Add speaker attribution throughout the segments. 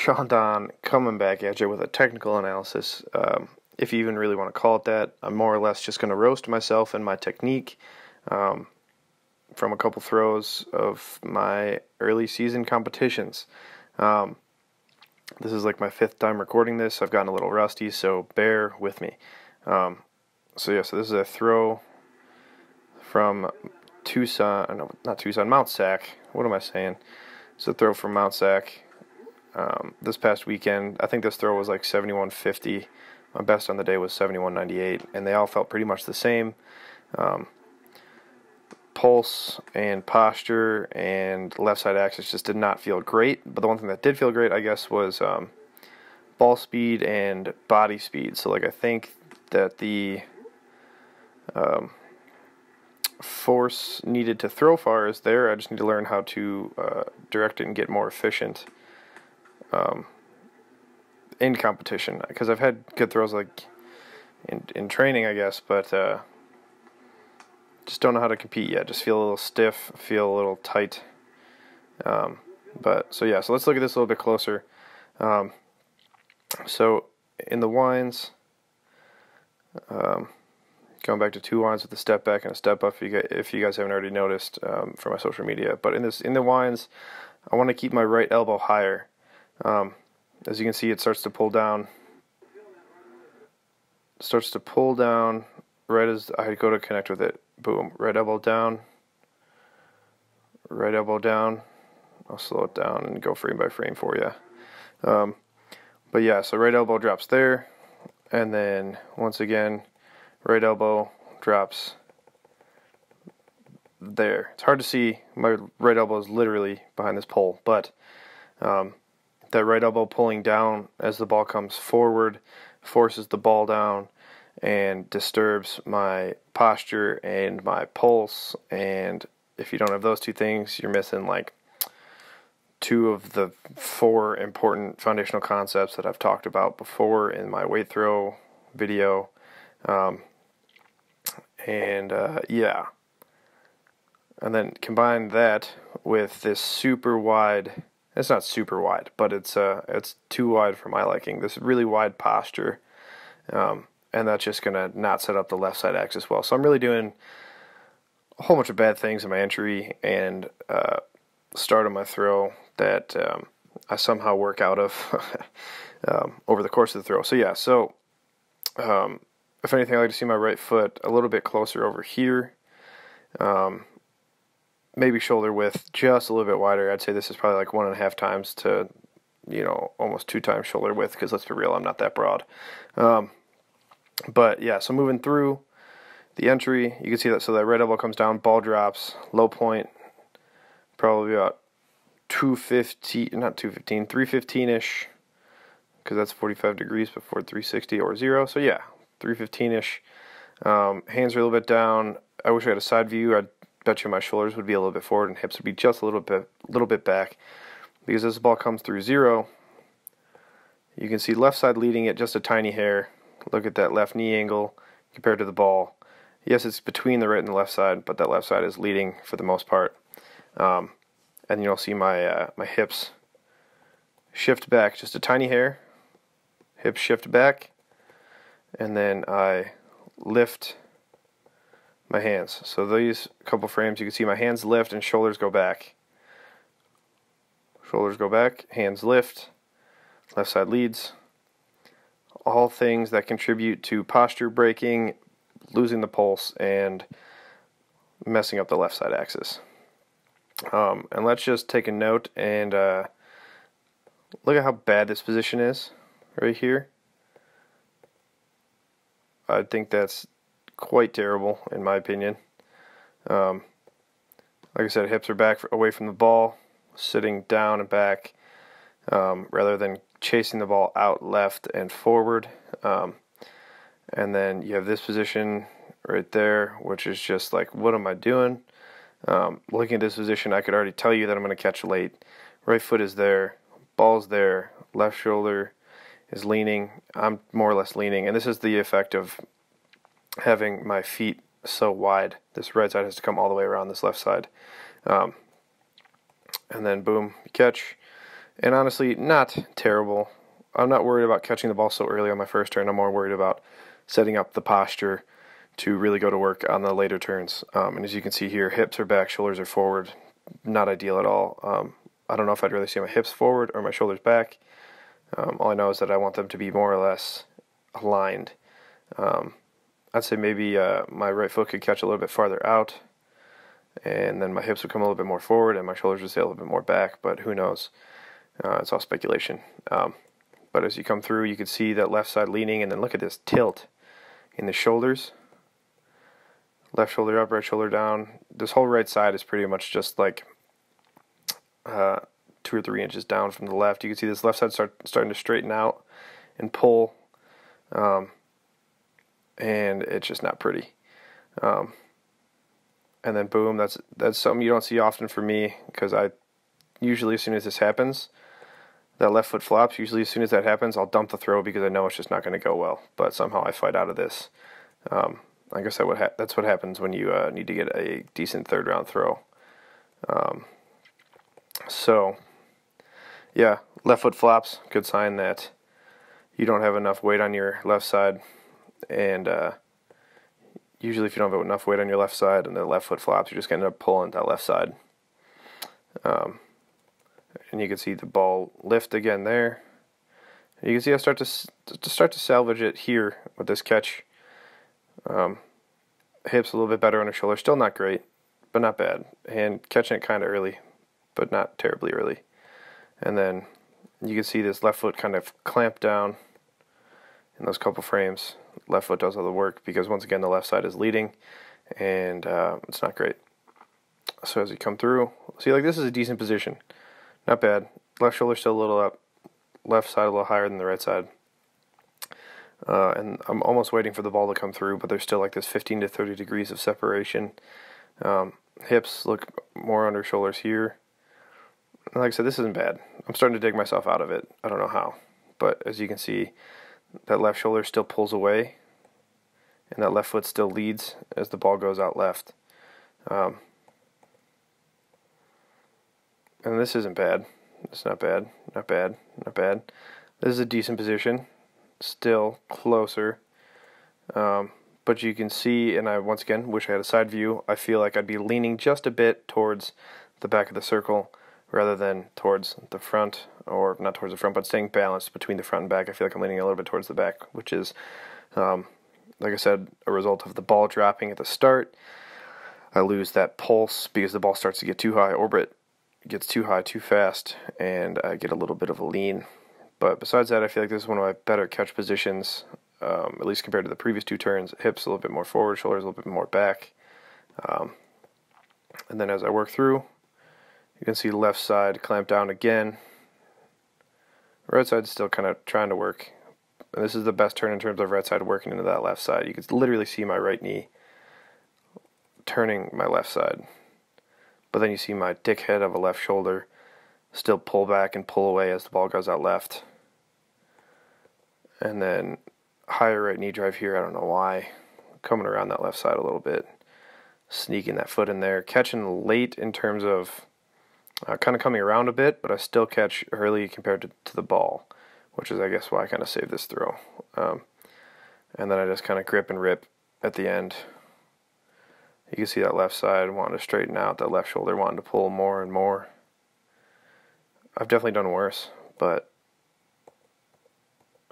Speaker 1: Sean Don coming back at you with a technical analysis. If you even really want to call it that, I'm more or less just going to roast myself and my technique from a couple throws of my early season competitions. This is like my 5th time recording this. I've gotten a little rusty, so bear with me. So this is a throw from Mount Sac. What am I saying? It's a throw from Mount Sac. This past weekend, I think this throw was like 71.50. My best on the day was 71.98, and they all felt pretty much the same. Pulse and posture and left side axis just did not feel great, but the one thing that did feel great, I guess, was ball speed and body speed. So like I think that the force needed to throw far is there. I just need to learn how to direct it and get more efficient in competition, because I've had good throws like in training, I guess, but just don't know how to compete yet. Just feel a little stiff, feel a little tight. So let's look at this a little bit closer. So in the winds, going back to 2 winds with a step back and a step up, if you guys haven't already noticed from my social media. But in the winds, I want to keep my right elbow higher. As you can see, it starts to pull down. Right as I go to connect with it. Boom. Right elbow down. Right elbow down. I'll slow it down and go frame by frame for you. So right elbow drops there. And then, once again, right elbow drops there. It's hard to see. My right elbow is literally behind this pole. But that right elbow pulling down as the ball comes forward forces the ball down and disturbs my posture and my pulse. And if you don't have those 2 things, you're missing like 2 of the 4 important foundational concepts that I've talked about before in my weight throw video. And then combine that with this super wide. It's not super wide, but it's too wide for my liking. This really wide posture, and that's just gonna not set up the left side axis well. So I'm really doing a whole bunch of bad things in my entry and start of my throw that I somehow work out of over the course of the throw. If anything, I like to see my right foot a little bit closer over here. Maybe shoulder width just a little bit wider. I'd say this is probably like 1.5 times to, almost 2 times shoulder width, because let's be real, I'm not that broad. So moving through the entry, you can see that, so that right elbow comes down, ball drops, low point, probably about 315-ish, because that's 45 degrees before 360 or 0, 315-ish. Hands are a little bit down. I wish I had a side view. I'd bet you my shoulders would be a little bit forward and hips would be just a little bit back, because as the ball comes through 0, you can see left side leading it just a tiny hair. Look at that left knee angle compared to the ball. Yes, it's between the right and the left side, but that left side is leading for the most part. And you'll see my my hips shift back just a tiny hair. Hips shift back, and then I lift my hands. So these couple frames, you can see my hands lift and shoulders go back. Shoulders go back, hands lift, left side leads. All things that contribute to posture breaking, losing the pulse, and messing up the left side axis. And let's just take a note and look at how bad this position is right here. I think that's quite terrible, in my opinion. Like I said, hips are back away from the ball, sitting down and back, rather than chasing the ball out left and forward. And then you have this position right there, which is just like, what am I doing? Looking at this position, I could already tell you that I'm going to catch late. Right foot is there, ball's there, left shoulder is leaning. I'm more or less leaning, and this is the effect of having my feet so wide. This right side has to come all the way around this left side. And then boom, you catch. And honestly, not terrible. I'm not worried about catching the ball so early on my first turn. I'm more worried about setting up the posture to really go to work on the later turns. And as you can see here, hips are back, shoulders are forward. Not ideal at all. I don't know if I'd really see my hips forward or my shoulders back. All I know is that I want them to be more or less aligned. I'd say maybe my right foot could catch a little bit farther out, and then my hips would come a little bit more forward, and my shoulders would stay a little bit more back, but who knows? It's all speculation. But as you come through, you can see that left side leaning, and then look at this tilt in the shoulders. Left shoulder up, right shoulder down. This whole right side is pretty much just like 2 or 3 inches down from the left. You can see this left side starting to straighten out and pull, and it's just not pretty. And then boom, that's something you don't see often for me, because I usually, as soon as this happens, that left foot flops. Usually as soon as that happens, I'll dump the throw because I know it's just not going to go well. But somehow I fight out of this. I guess that's what happens when you need to get a decent third round throw. So, yeah, left foot flops, good sign that you don't have enough weight on your left side. And usually if you don't have enough weight on your left side and the left foot flops, you're just going to end up pulling that left side. And you can see the ball lift again there. And you can see I start to salvage it here with this catch. Hips a little bit better on the shoulder, still not great, but not bad. And catching it kind of early, but not terribly early. And then you can see this left foot kind of clamp down in those couple frames. Left foot does all the work because once again the left side is leading, and it's not great. So as you come through, see, like, this is a decent position, not bad. Left shoulder still a little up, left side a little higher than the right side. And I'm almost waiting for the ball to come through, but there's still like this 15 to 30 degrees of separation. Hips look more under shoulders here. And like I said, this isn't bad. I'm starting to dig myself out of it. I don't know how, but as you can see, that left shoulder still pulls away, and that left foot still leads as the ball goes out left. And this isn't bad. It's not bad, not bad, not bad. This is a decent position. Still closer. But you can see, and I once again wish I had a side view, I feel like I'd be leaning just a bit towards the back of the circle rather than towards the front, or not towards the front, but staying balanced between the front and back. I feel like I'm leaning a little bit towards the back, which is, like I said, a result of the ball dropping at the start. I lose that pulse because the ball starts to get too high, orbit gets too high too fast, and I get a little bit of a lean. But besides that, I feel like this is one of my better catch positions, at least compared to the previous 2 turns. Hips a little bit more forward, shoulders a little bit more back. And then as I work through, you can see the left side clamp down again. Right side is still kind of trying to work. And this is the best turn in terms of right side working into that left side. You can literally see my right knee turning my left side. But then you see my dickhead of a left shoulder still pull back and pull away as the ball goes out left. And then higher right knee drive here, I don't know why. Coming around that left side a little bit. Sneaking that foot in there. Catching late in terms of kind of coming around a bit, but I still catch early compared to the ball, which is, I guess, why I kind of saved this throw. And then I just kind of grip and rip at the end. You can see that left side wanting to straighten out, that left shoulder wanting to pull more and more. I've definitely done worse, but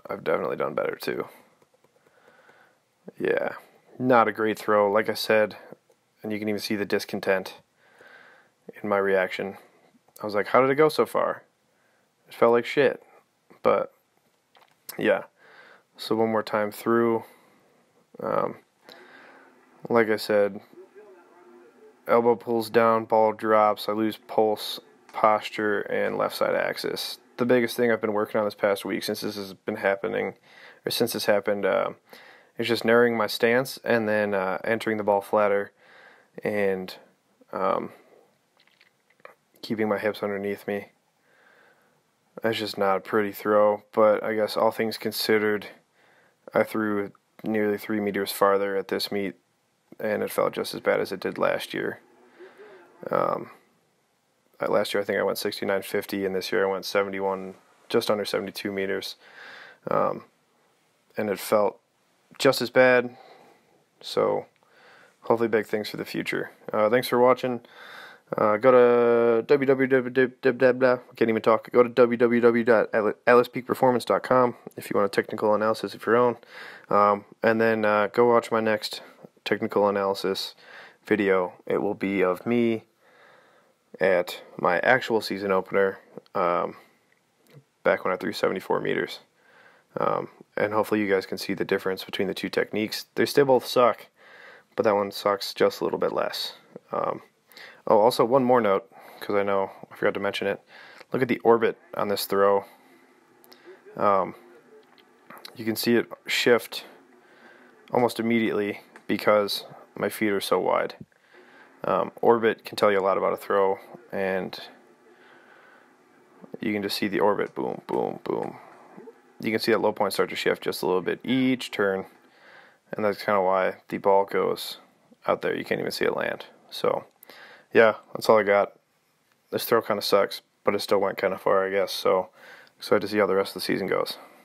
Speaker 1: I've definitely done better too. Yeah, not a great throw, like I said, and you can even see the discontent in my reaction. I was like, how did it go so far? It felt like shit, but yeah. So one more time through. Like I said, elbow pulls down, ball drops, I lose pulse, posture, and left side axis. The biggest thing I've been working on this past week since this has been happening, or since this happened, is just narrowing my stance and then entering the ball flatter and keeping my hips underneath me. That's just not a pretty throw, but I guess all things considered, I threw nearly 3 meters farther at this meet, and it felt just as bad as it did last year. Last year I think I went 69.50, and this year I went 71, just under 72 meters. And it felt just as bad. So hopefully big things for the future. Thanks for watching. Go to can't even talk. Go to www.atlaspeakperformance.com if you want a technical analysis of your own. And then go watch my next technical analysis video. It will be of me at my actual season opener, back when I threw 74 meters. And hopefully you guys can see the difference between the two techniques. They still both suck, but that one sucks just a little bit less. Also one more note, because I know I forgot to mention it. Look at the orbit on this throw. You can see it shift almost immediately because my feet are so wide. Orbit can tell you a lot about a throw, and you can just see the orbit, boom, boom, boom. You can see that low point start to shift just a little bit each turn, and that's kind of why the ball goes out there. You can't even see it land. So, yeah, that's all I got. This throw kind of sucks, but it still went kind of far, I guess. So, excited to see how the rest of the season goes.